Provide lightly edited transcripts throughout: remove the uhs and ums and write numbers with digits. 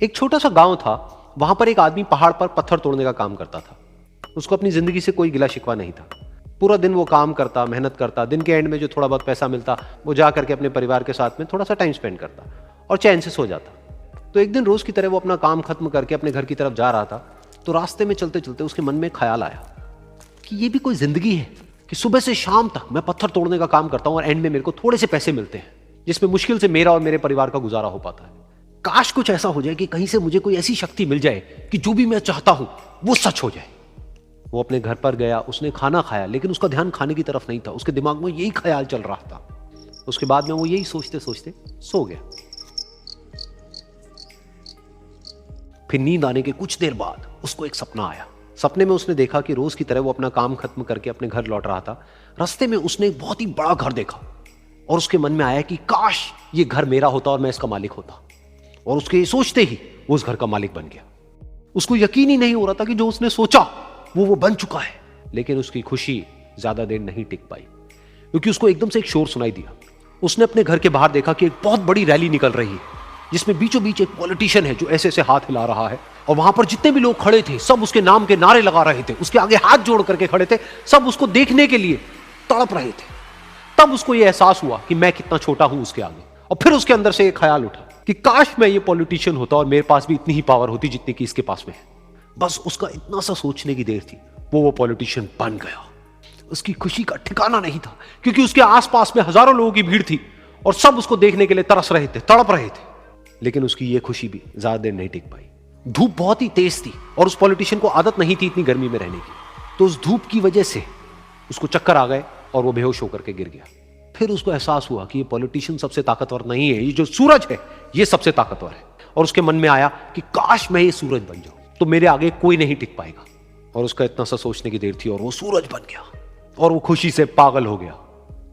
एक छोटा सा गांव था, वहां पर एक आदमी पहाड़ पर पत्थर तोड़ने का काम करता था। उसको अपनी जिंदगी से कोई गिला शिकवा नहीं था। पूरा दिन वो काम करता, मेहनत करता, दिन के एंड में जो थोड़ा बहुत पैसा मिलता वो जा करके अपने परिवार के साथ में थोड़ा सा टाइम स्पेंड करता और चैन से सो जाता। तो एक दिन रोज की तरह वो अपना काम खत्म करके अपने घर की तरफ जा रहा था, तो रास्ते में चलते चलते उसके मन में ख्याल आया कि ये भी कोई जिंदगी है कि सुबह से शाम तक मैं पत्थर तोड़ने का काम करता हूं और एंड में मेरे को थोड़े से पैसे मिलते हैं, जिसमें मुश्किल से मेरा और मेरे परिवार का गुजारा हो पाता है। काश कुछ ऐसा हो जाए कि कहीं से मुझे कोई ऐसी शक्ति मिल जाए कि जो भी मैं चाहता हूं वो सच हो जाए। वो अपने घर पर गया, उसने खाना खाया, लेकिन उसका ध्यान खाने की तरफ नहीं था। उसके दिमाग में यही ख्याल चल रहा था। उसके बाद में वो यही सोचते सोचते सो गया। फिर नींद आने के कुछ देर बाद उसको एक सपना आया। सपने में उसने देखा कि रोज की तरह वो अपना काम खत्म करके अपने घर लौट रहा था। रास्ते में उसने एक बहुत ही बड़ा घर देखा और उसके मन में आया कि काश ये घर मेरा होता और मैं इसका मालिक होता। और उसके सोचते ही वो उस घर का मालिक बन गया। उसको यकीन ही नहीं हो रहा था कि जो उसने सोचा वो बन चुका है। लेकिन उसकी खुशी ज्यादा देर नहीं टिक पाई, क्योंकि उसको एकदम से एक शोर सुनाई दिया। उसने अपने घर के बाहर देखा कि एक बहुत बड़ी रैली निकल रही है, जिसमें बीचों बीच एक पॉलिटिशियन है जो ऐसे ऐसे हाथ हिला रहा है। और वहां पर जितने भी लोग खड़े थे सब उसके नाम के नारे लगा रहे थे, उसके आगे हाथ जोड़ करके खड़े थे, सब उसको देखने के लिए तड़प रहे थे। तब उसको यह एहसास हुआ कि मैं कितना छोटा हूं उसके आगे। और फिर उसके अंदर से एक ख्याल उठा कि काश मैं ये पॉलिटिशियन होता और मेरे पास भी इतनी ही पावर होती जितनी कि इसके पास में है। बस उसका इतना सा सोचने की देर थी, वो पॉलिटिशियन बन गया। उसकी खुशी का ठिकाना नहीं था, क्योंकि उसके आसपास में हजारों लोगों की भीड़ थी और सब उसको देखने के लिए तरस रहे थे, तड़प रहे थे। लेकिन उसकी ये खुशी भी ज्यादा देर नहीं टिक पाई। धूप बहुत ही तेज थी और उस पॉलिटिशियन को आदत नहीं थी इतनी गर्मी में रहने की। तो उस धूप की वजह से उसको चक्कर आ गए और वो बेहोश होकर के गिर गया। फिर उसको एहसास हुआ कि ये पॉलिटिशियन सबसे ताकतवर नहीं है, ये जो सूरज है ये सबसे ताकतवर है। और उसके मन में आया कि काश मैं ये सूरज बन जाऊं तो मेरे आगे कोई नहीं टिक पाएगा। और उसका इतना सा सोचने की देर थी और वो सूरज बन गया। और वो खुशी से पागल हो गया,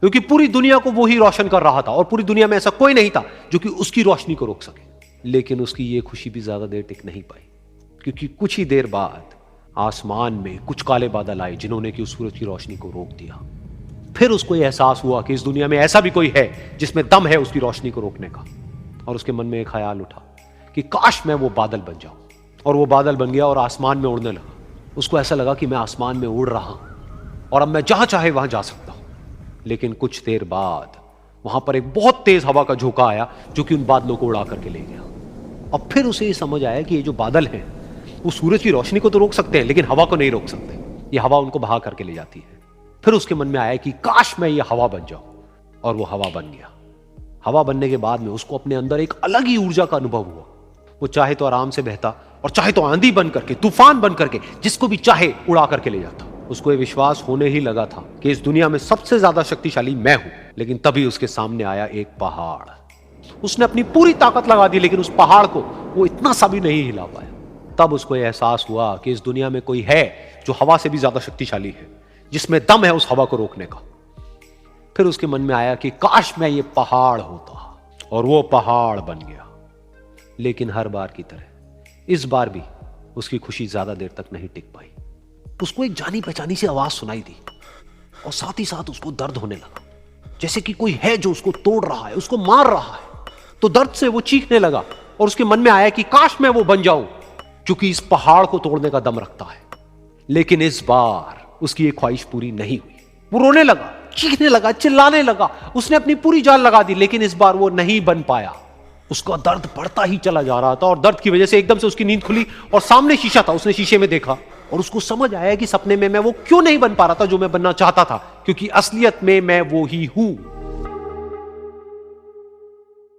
क्योंकि पूरी दुनिया को वो ही रोशन कर रहा था और पूरी दुनिया में ऐसा कोई नहीं था जो कि उसकी रोशनी को रोक सके। लेकिन उसकी ये खुशी भी ज्यादा देर टिक नहीं पाई, क्योंकि कुछ ही देर बाद आसमान में कुछ काले बादल आए जिन्होंने कि उस सूरज की रोशनी को रोक दिया। फिर उसको यह एहसास हुआ कि इस दुनिया में ऐसा भी कोई है जिसमें दम है उसकी रोशनी को रोकने का। और उसके मन में एक ख्याल उठा कि काश मैं वो बादल बन जाऊं। और वो बादल बन गया और आसमान में उड़ने लगा। उसको ऐसा लगा कि मैं आसमान में उड़ रहा हूं और अब मैं जहां चाहे वहां जा सकता हूं। लेकिन कुछ देर बाद वहां पर एक बहुत तेज हवा का झोंका आया जो कि उन बादलों को उड़ा करके ले गया। अब फिर उसे ये समझ आया कि ये जो बादल हैं वो सूरज की रोशनी को तो रोक सकते हैं, लेकिन हवा को नहीं रोक सकते। ये हवा उनको बहा करके ले जाती है। फिर उसके मन में आया कि काश मैं ये हवा बन जाऊं। और वो हवा बन गया। हवा बनने के बाद में उसको अपने अंदर एक अलग ही ऊर्जा का अनुभव हुआ। वो चाहे तो आराम से बहता और चाहे तो आंधी बन करके, तूफान बन करके, जिसको भी चाहे उड़ा करके ले जाता। उसको ये विश्वास होने ही लगा था कि इस दुनिया में सबसे ज्यादा शक्तिशाली मैं हूं। लेकिन तभी उसके सामने आया एक पहाड़। उसने अपनी पूरी ताकत लगा दी, लेकिन उस पहाड़ को वो इतना सा भी नहीं हिला पाया। तब उसको यह एहसास हुआ कि इस दुनिया में कोई है जो हवा से भी ज्यादा शक्तिशाली है, जिसमें दम है उस हवा को रोकने का। फिर उसके मन में आया कि काश मैं ये पहाड़ होता। और वो पहाड़ बन गया। लेकिन हर बार की तरह इस बार भी उसकी खुशी ज्यादा देर तक नहीं टिक पाई। उसको एक जानी पहचानी सी आवाज सुनाई दी और साथ ही साथ उसको दर्द होने लगा, जैसे कि कोई है जो उसको तोड़ रहा है, उसको मार रहा है। तो दर्द से वो चीखने लगा और उसके मन में आया कि काश मैं वो बन जाऊं जो कि इस पहाड़ को तोड़ने का दम रखता है। लेकिन इस बार उसकी ये ख्वाहिश पूरी नहीं हुई। वो रोने लगा, चीखने लगा, चिल्लाने लगा। उसने अपनी पूरी जान लगा दी, लेकिन इस बार वो नहीं बन पाया। उसका दर्द बढ़ता ही चला जा रहा था और दर्द की वजह से एकदम से उसकी नींद खुली और सामने शीशा था। उसने शीशे में देखा और उसको समझ आया कि सपने में मैं वो क्यों नहीं बन पा रहा था जो मैं बनना चाहता था, क्योंकि असलियत में मैं वो ही हूं।